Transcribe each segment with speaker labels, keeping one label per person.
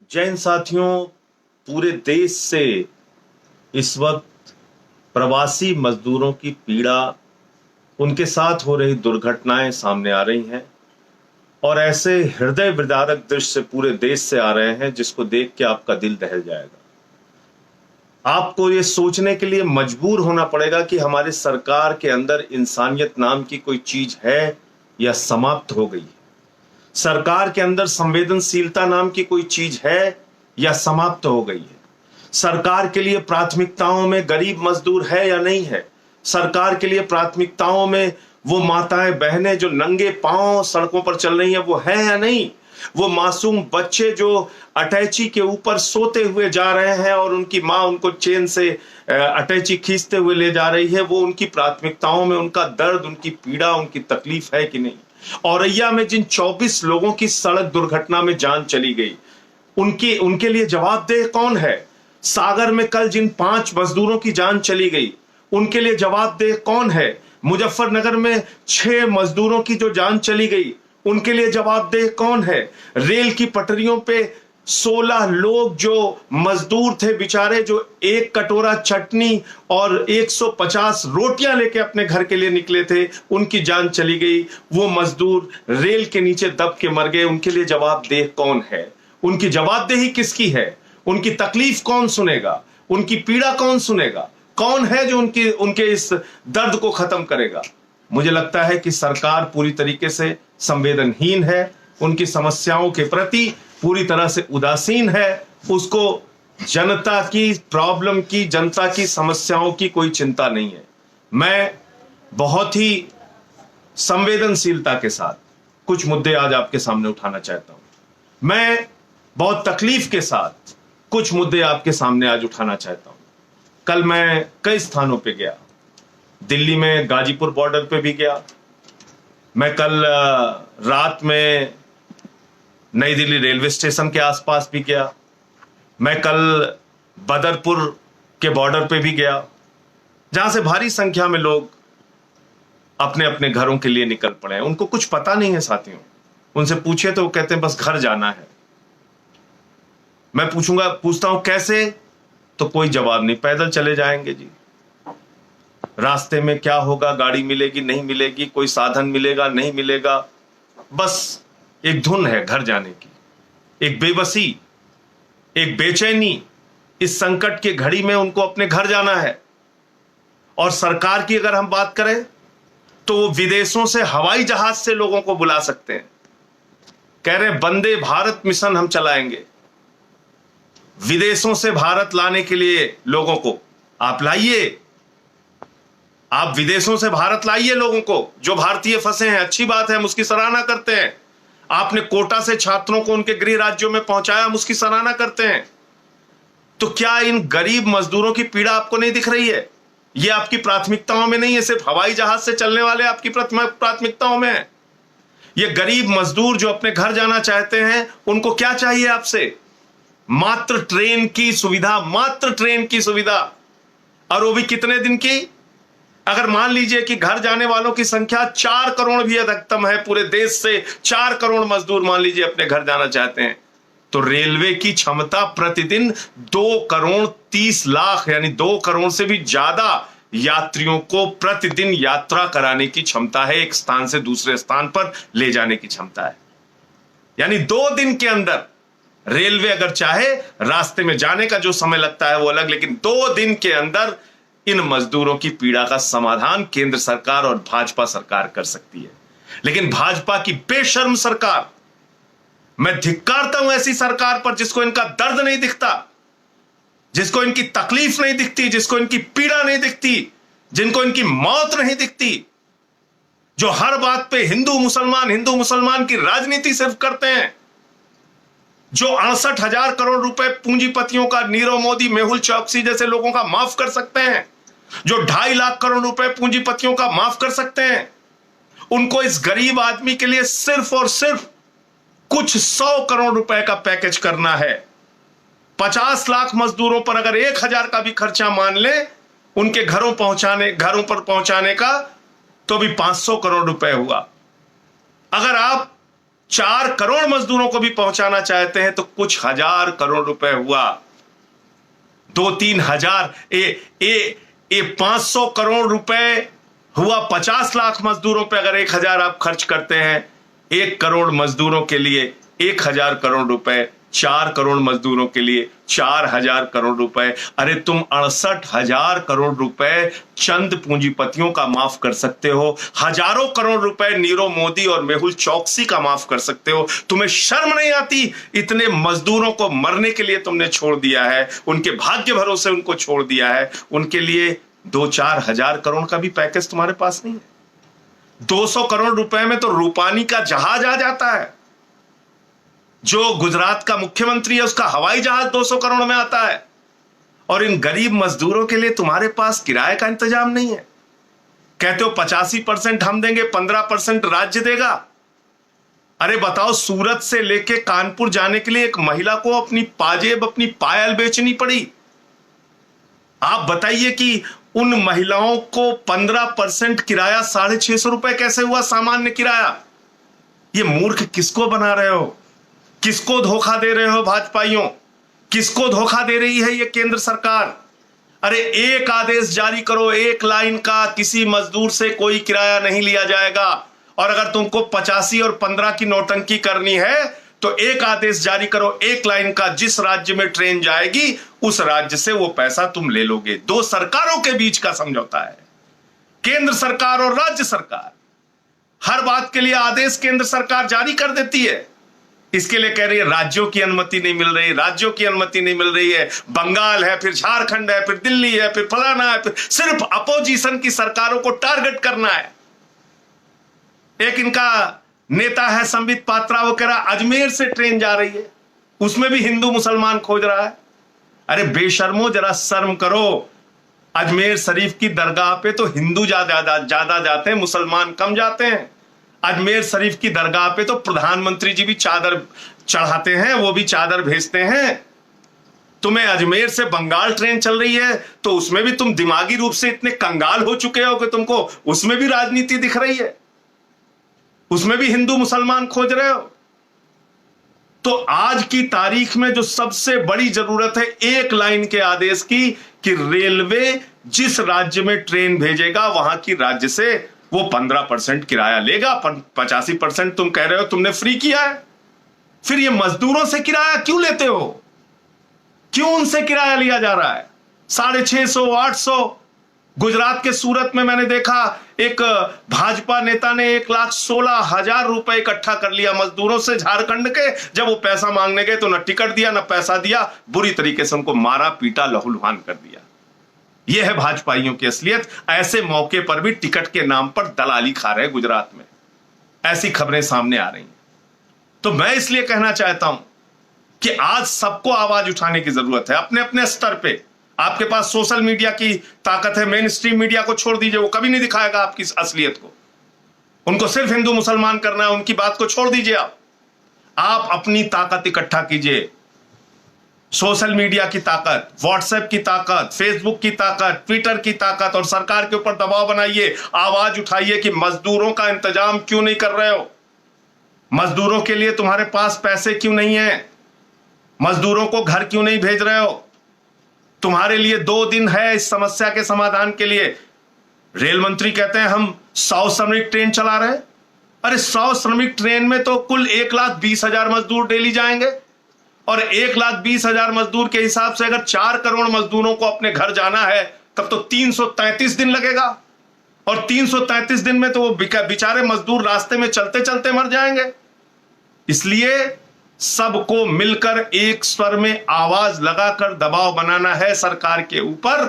Speaker 1: जय हिंद साथियों। पूरे देश से इस वक्त प्रवासी मजदूरों की पीड़ा, उनके साथ हो रही दुर्घटनाएं सामने आ रही हैं और ऐसे हृदय विदारक दृश्य पूरे देश से आ रहे हैं जिसको देख के आपका दिल दहल जाएगा। आपको ये सोचने के लिए मजबूर होना पड़ेगा कि हमारे सरकार के अंदर इंसानियत नाम की कोई चीज है या समाप्त हो गई है। सरकार के अंदर संवेदनशीलता नाम की कोई चीज है या समाप्त हो गई है। सरकार के लिए प्राथमिकताओं में गरीब मजदूर है या नहीं है। सरकार के लिए प्राथमिकताओं में वो माताएं बहनें जो नंगे पांव सड़कों पर चल रही हैं वो है या नहीं। वो मासूम बच्चे जो अटैची के ऊपर सोते हुए जा रहे हैं और उनकी माँ उनको चेन से अटैची खींचते हुए ले जा रही है, वो उनकी प्राथमिकताओं में उनका दर्द, उनकी पीड़ा, उनकी तकलीफ है कि नहीं। औरैया में जिन 24 लोगों की सड़क दुर्घटना में जान चली गई, उनके लिए जवाबदेह कौन है। सागर में कल जिन 5 मजदूरों की जान चली गई, उनके लिए जवाबदेह कौन है। मुजफ्फरनगर में 6 मजदूरों की जो जान चली गई, उनके लिए जवाबदेह कौन है। रेल की पटरियों पे 16 लोग जो मजदूर थे बेचारे, जो एक कटोरा चटनी और 150 रोटियां लेके अपने घर के लिए निकले थे, उनकी जान चली गई। वो मजदूर रेल के नीचे दब के मर गए। उनके लिए जवाबदेह कौन है। उनकी जवाबदेही किसकी है। उनकी तकलीफ कौन सुनेगा, उनकी पीड़ा कौन सुनेगा। कौन है जो उनके इस दर्द को खत्म करेगा। मुझे लगता है कि सरकार पूरी तरीके से संवेदनहीन है, उनकी समस्याओं के प्रति पूरी तरह से उदासीन है। उसको जनता की प्रॉब्लम की, जनता की समस्याओं की कोई चिंता नहीं है। मैं बहुत ही संवेदनशीलता के साथ कुछ मुद्दे आज आपके सामने उठाना चाहता हूं। मैं बहुत तकलीफ के साथ कुछ मुद्दे आपके सामने आज उठाना चाहता हूं। कल मैं कई स्थानों पे गया। दिल्ली में गाजीपुर बॉर्डर पे भी गया। मैं कल रात में नई दिल्ली रेलवे स्टेशन के आसपास भी गया। मैं कल बदरपुर के बॉर्डर पे भी गया, जहां से भारी संख्या में लोग अपने अपने घरों के लिए निकल पड़े हैं। उनको कुछ पता नहीं है साथियों। उनसे पूछे तो वो कहते हैं बस घर जाना है। मैं पूछता हूं कैसे, तो कोई जवाब नहीं। पैदल चले जाएंगे जी, रास्ते में क्या होगा, गाड़ी मिलेगी नहीं मिलेगी, कोई साधन मिलेगा नहीं मिलेगा, बस एक धुन है घर जाने की, एक बेबसी, एक बेचैनी। इस संकट की घड़ी में उनको अपने घर जाना है। और सरकार की अगर हम बात करें तो वो विदेशों से हवाई जहाज से लोगों को बुला सकते हैं। कह रहे वंदे भारत मिशन हम चलाएंगे। विदेशों से भारत लाने के लिए लोगों को आप लाइए, आप विदेशों से भारत लाइए लोगों को। जो भारतीय फंसे हैं, अच्छी बात है, हम उसकी सराहना करते हैं। आपने कोटा से छात्रों को उनके गृह राज्यों में पहुंचाया, हम उसकी सराहना करते हैं। तो क्या इन गरीब मजदूरों की पीड़ा आपको नहीं दिख रही है। ये आपकी प्राथमिकताओं में नहीं है। सिर्फ हवाई जहाज से चलने वाले आपकी प्राथमिकताओं में है। ये गरीब मजदूर जो अपने घर जाना चाहते हैं, उनको क्या चाहिए आपसे। मात्र ट्रेन की सुविधा, मात्र ट्रेन की सुविधा, और वो भी कितने दिन की। अगर मान लीजिए कि घर जाने वालों की संख्या 4 करोड़ भी अधिकतम है, पूरे देश से 4 करोड़ मजदूर मान लीजिए अपने घर जाना चाहते हैं, तो रेलवे की क्षमता प्रतिदिन 2 करोड़ 30 लाख, यानी 2 करोड़ से भी ज्यादा यात्रियों को प्रतिदिन यात्रा कराने की क्षमता है। एक स्थान से दूसरे स्थान पर ले जाने की क्षमता है। यानी 2 दिन के अंदर रेलवे अगर चाहे, रास्ते में जाने का जो समय लगता है वो अलग, लेकिन 2 दिन के अंदर इन मजदूरों की पीड़ा का समाधान केंद्र सरकार और भाजपा सरकार कर सकती है। लेकिन भाजपा की बेशर्म सरकार, मैं धिक्कारता हूं ऐसी सरकार पर जिसको इनका दर्द नहीं दिखता, जिसको इनकी तकलीफ नहीं दिखती, जिसको इनकी पीड़ा नहीं दिखती, जिनको इनकी मौत नहीं दिखती, जो हर बात पे हिंदू मुसलमान की राजनीति सिर्फ करते हैं, जो 68,000 करोड़ रुपए पूंजीपतियों का, नीरव मोदी, मेहुल चौकसी जैसे लोगों का माफ कर सकते हैं, जो 2.5 लाख करोड़ रुपए पूंजीपतियों का माफ कर सकते हैं, उनको इस गरीब आदमी के लिए सिर्फ और सिर्फ कुछ 100 करोड़ रुपए का पैकेज करना है। 50 लाख मजदूरों पर अगर 1,000 का भी खर्चा मान ले उनके घरों पर पहुंचाने का, तो भी 500 करोड़ रुपए हुआ। अगर आप 4 करोड़ मजदूरों को भी पहुंचाना चाहते हैं तो कुछ हजार करोड़ रुपए हुआ। 2-3 हजार 500 करोड़ रुपए हुआ 50 लाख मजदूरों पे। अगर 1,000 आप खर्च करते हैं 1 करोड़ मजदूरों के लिए 1,000 करोड़ रुपए, 4 करोड़ मजदूरों के लिए 4,000 करोड़ रुपए। अरे तुम 68,000 करोड़ रुपए चंद पूंजीपतियों का माफ कर सकते हो, हजारों करोड़ रुपए नीरव मोदी और मेहुल चौकसी का माफ कर सकते हो। तुम्हें शर्म नहीं आती? इतने मजदूरों को मरने के लिए तुमने छोड़ दिया है, उनके भाग्य भरोसे उनको छोड़ दिया है। उनके लिए 2-4 हजार करोड़ का भी पैकेज तुम्हारे पास नहीं है। 200 करोड़ रुपए में तो रूपानी का जहाज आ जाता है। जो गुजरात का मुख्यमंत्री है उसका हवाई जहाज 200 करोड़ में आता है। और इन गरीब मजदूरों के लिए तुम्हारे पास किराए का इंतजाम नहीं है। कहते हो 85% हम देंगे, 15% राज्य देगा। अरे बताओ, सूरत से लेके कानपुर जाने के लिए एक महिला को अपनी पाजेब, अपनी पायल बेचनी पड़ी। आप बताइए कि उन महिलाओं को 15% किराया 650 रुपए कैसे हुआ, सामान्य किराया? ये मूर्ख किसको बना रहे हो? किसको धोखा दे रहे हो भाजपाइयों? किसको धोखा दे रही है ये केंद्र सरकार? अरे एक आदेश जारी करो, 1 लाइन का, किसी मजदूर से कोई किराया नहीं लिया जाएगा। और अगर तुमको 85 और 15 की नौटंकी करनी है तो एक आदेश जारी करो, 1 लाइन का, जिस राज्य में ट्रेन जाएगी उस राज्य से वो पैसा तुम ले लोगे। 2 सरकारों के बीच का समझौता है, केंद्र सरकार और राज्य सरकार। हर बात के लिए आदेश केंद्र सरकार जारी कर देती है। इसके लिए कह रही है राज्यों की अनुमति नहीं मिल रही, राज्यों की अनुमति नहीं मिल रही है। बंगाल है, फिर झारखंड है, फिर दिल्ली है, फिर फलाना है, फिर सिर्फ अपोजिशन की सरकारों को टारगेट करना है। एक इनका नेता है संबित पात्रा, वो कह रहा अजमेर से ट्रेन जा रही है, उसमें भी हिंदू मुसलमान खोज रहा है। अरे बेशर्मो, जरा शर्म करो। अजमेर शरीफ की दरगाह पे तो हिंदू ज्यादा जाते हैं, मुसलमान कम जाते हैं। अजमेर शरीफ की दरगाह पे तो प्रधानमंत्री जी भी चादर चढ़ाते हैं, वो भी चादर भेजते हैं। तुम्हें अजमेर से बंगाल ट्रेन चल रही है तो उसमें भी तुम दिमागी रूप से इतने कंगाल हो चुके हो कि तुमको उसमें भी राजनीति दिख रही है, उसमें भी हिंदू मुसलमान खोज रहे हो। तो आज की तारीख में जो सबसे बड़ी जरूरत है 1 लाइन के आदेश की, कि रेलवे जिस राज्य में ट्रेन भेजेगा वहां की राज्य से वो 15% किराया लेगा। 85% तुम कह रहे हो तुमने फ्री किया है। फिर ये मजदूरों से किराया क्यों लेते हो? क्यों उनसे किराया लिया जा रहा है? 650, 800। गुजरात के सूरत में मैंने देखा एक भाजपा नेता ने 1,16,000 रुपए इकट्ठा कर लिया मजदूरों से झारखंड के। जब वो पैसा मांगने गए तो ना टिकट दिया ना पैसा दिया, बुरी तरीके से उनको मारा पीटा, लहूलुहान कर दिया। यह है भाजपाइयों की असलियत। ऐसे मौके पर भी टिकट के नाम पर दलाली खा रहे हैं गुजरात में। ऐसी खबरें सामने आ रही हैं। तो मैं इसलिए कहना चाहता हूं कि आज सबको आवाज उठाने की जरूरत है अपने अपने स्तर पे। आपके पास सोशल मीडिया की ताकत है, मेन स्ट्रीम मीडिया को छोड़ दीजिए, वो कभी नहीं दिखाएगा आपकी असलियत को। उनको सिर्फ हिंदू मुसलमान करना है, उनकी बात को छोड़ दीजिए। आप अपनी ताकत इकट्ठा कीजिए। सोशल मीडिया की ताकत, व्हाट्सएप की ताकत, फेसबुक की ताकत, ट्विटर की ताकत, और सरकार के ऊपर दबाव बनाइए। आवाज उठाइए कि मजदूरों का इंतजाम क्यों नहीं कर रहे हो? मजदूरों के लिए तुम्हारे पास पैसे क्यों नहीं है? मजदूरों को घर क्यों नहीं भेज रहे हो? तुम्हारे लिए 2 दिन है इस समस्या के समाधान के लिए। रेल मंत्री कहते हैं हम 100 श्रमिक ट्रेन चला रहे हैं। अरे 100 श्रमिक ट्रेन में तो कुल 1,20,000 मजदूर डेली जाएंगे, और 1,20,000 मजदूर के हिसाब से अगर 4 करोड़ मजदूरों को अपने घर जाना है तब तो 333 दिन लगेगा। और 333 दिन में तो वो बेचारे मजदूर रास्ते में चलते चलते मर जाएंगे। इसलिए सबको मिलकर एक स्वर में आवाज लगाकर दबाव बनाना है सरकार के ऊपर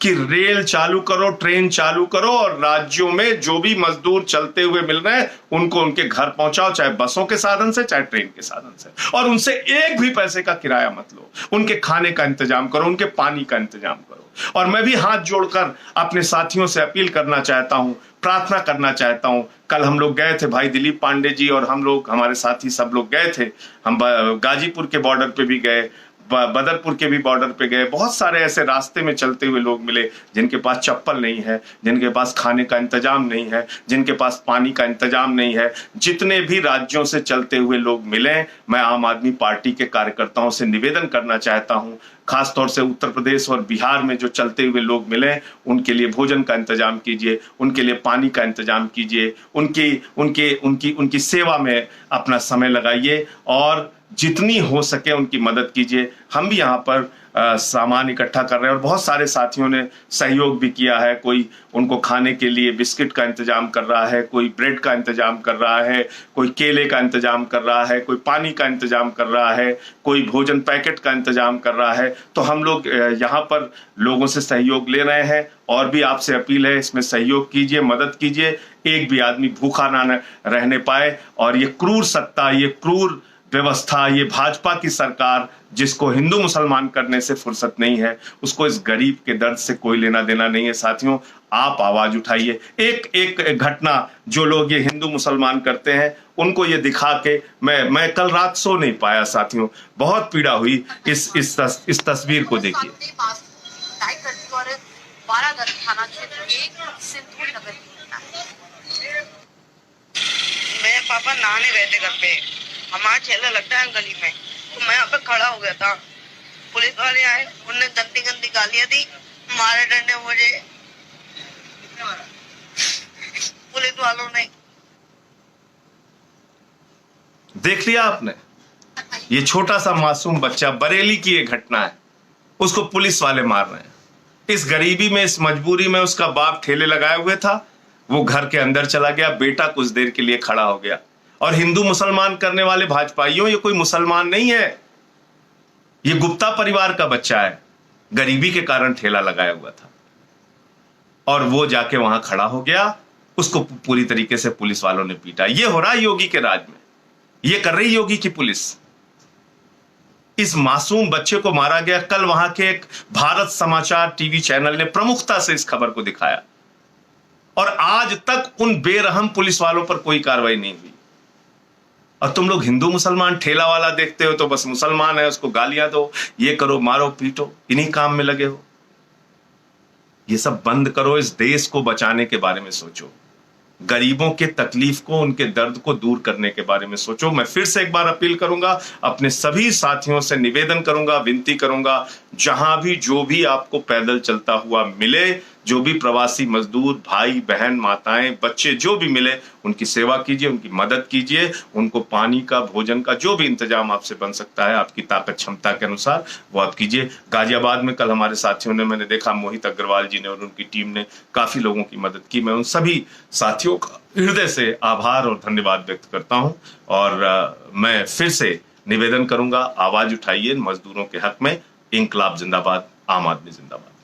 Speaker 1: कि रेल चालू करो, ट्रेन चालू करो, और राज्यों में जो भी मजदूर चलते हुए मिल रहे हैं उनको उनके घर पहुंचाओ, चाहे बसों के साधन से चाहे ट्रेन के साधन से। और उनसे एक भी पैसे का किराया मत लो। उनके खाने का इंतजाम करो, उनके पानी का इंतजाम करो। और मैं भी हाथ जोड़कर अपने साथियों से अपील करना चाहता हूं, प्रार्थना करना चाहता हूं। कल हम लोग गए थे, भाई दिलीप पांडे जी और हम लोग, हमारे साथी सब लोग गए थे। हम गाजीपुर के बॉर्डर पे भी गए, बदरपुर के भी बॉर्डर पे गए, बहुत सारे ऐसे रास्ते में चलते हुए लोग मिले जिनके पास चप्पल नहीं है, जिनके पास खाने का इंतजाम नहीं है, जिनके पास पानी का इंतजाम नहीं है। जितने भी राज्यों से चलते हुए लोग मिले, मैं आम आदमी पार्टी के कार्यकर्ताओं से निवेदन करना चाहता हूं, खासतौर से उत्तर प्रदेश और बिहार में जो चलते हुए लोग मिले, उनके लिए भोजन का इंतजाम कीजिए, उनके लिए पानी का इंतजाम कीजिए, उनकी सेवा में अपना समय लगाइए और जितनी हो सके उनकी मदद कीजिए। हम भी यहाँ पर सामान इकट्ठा कर रहे हैं और बहुत सारे साथियों ने सहयोग भी किया है। कोई उनको खाने के लिए बिस्किट का इंतजाम कर रहा है, कोई ब्रेड का इंतजाम कर रहा है, कोई केले का इंतजाम कर रहा है, कोई पानी का इंतजाम कर रहा है, कोई भोजन पैकेट का इंतजाम कर रहा है। तो हम लोग यहाँ पर लोगों से सहयोग ले रहे हैं और भी आपसे अपील है, इसमें सहयोग कीजिए, मदद कीजिए, एक भी आदमी भूखा ना रहने पाए। और ये क्रूर सत्ता, ये क्रूर व्यवस्था, ये भाजपा की सरकार जिसको हिंदू मुसलमान करने से फुर्सत नहीं है, उसको इस गरीब के दर्द से कोई लेना देना नहीं है। साथियों, आप आवाज उठाइए। एक एक घटना जो लोग ये हिंदू मुसलमान करते हैं उनको ये दिखा के मैं कल रात सो नहीं पाया साथियों, बहुत पीड़ा हुई इस तस्वीर को देखिए।
Speaker 2: मेरे पापा नहाने गए थे घर पे, हमारा ठेला लगता है गली में, तो मैं यहाँ पे खड़ा हो गया था। पुलिस वाले आए, उनने गंदी गंदी गालियां दी, मारे डंडे मुझे पुलिस वालों ने।
Speaker 1: देख लिया आपने, ये छोटा सा मासूम बच्चा, बरेली की ये घटना है, उसको पुलिस वाले मार रहे हैं। इस गरीबी में, इस मजबूरी में उसका बाप ठेले लगाए हुए था, वो घर के अंदर चला गया, बेटा कुछ देर के लिए खड़ा हो गया। और हिंदू मुसलमान करने वाले भाजपाइयों, ये कोई मुसलमान नहीं है, ये गुप्ता परिवार का बच्चा है, गरीबी के कारण ठेला लगाया हुआ था और वो जाके वहां खड़ा हो गया, उसको पूरी तरीके से पुलिस वालों ने पीटा। ये हो रहा है योगी के राज में, ये कर रही योगी की पुलिस। इस मासूम बच्चे को मारा गया। कल वहां के एक भारत समाचार टीवी चैनल ने प्रमुखता से इस खबर को दिखाया और आज तक उन बेरहम पुलिस वालों पर कोई कार्रवाई नहीं हुई। और तुम लोग हिंदू मुसलमान ठेला वाला देखते हो तो बस मुसलमान है, उसको गालियां दो, ये करो, मारो पीटो, इन्हीं काम में लगे हो। ये सब बंद करो, इस देश को बचाने के बारे में सोचो, गरीबों के तकलीफ को, उनके दर्द को दूर करने के बारे में सोचो। मैं फिर से एक बार अपील करूंगा, अपने सभी साथियों से निवेदन करूंगा, विनती करूंगा, जहां भी जो भी आपको पैदल चलता हुआ मिले, जो भी प्रवासी मजदूर भाई बहन माताएं बच्चे जो भी मिले, उनकी सेवा कीजिए, उनकी मदद कीजिए, उनको पानी का, भोजन का जो भी इंतजाम आपसे बन सकता है आपकी ताकत क्षमता के अनुसार वो आप कीजिए। गाजियाबाद में कल हमारे साथियों ने, मैंने देखा मोहित अग्रवाल जी ने और उनकी टीम ने काफी लोगों की मदद की। मैं उन सभी साथियों का हृदय से आभार और धन्यवाद व्यक्त करता हूं और मैं फिर से निवेदन करूंगा, आवाज उठाइए मजदूरों के हक में। इंकलाब जिंदाबाद, आम आदमी जिंदाबाद।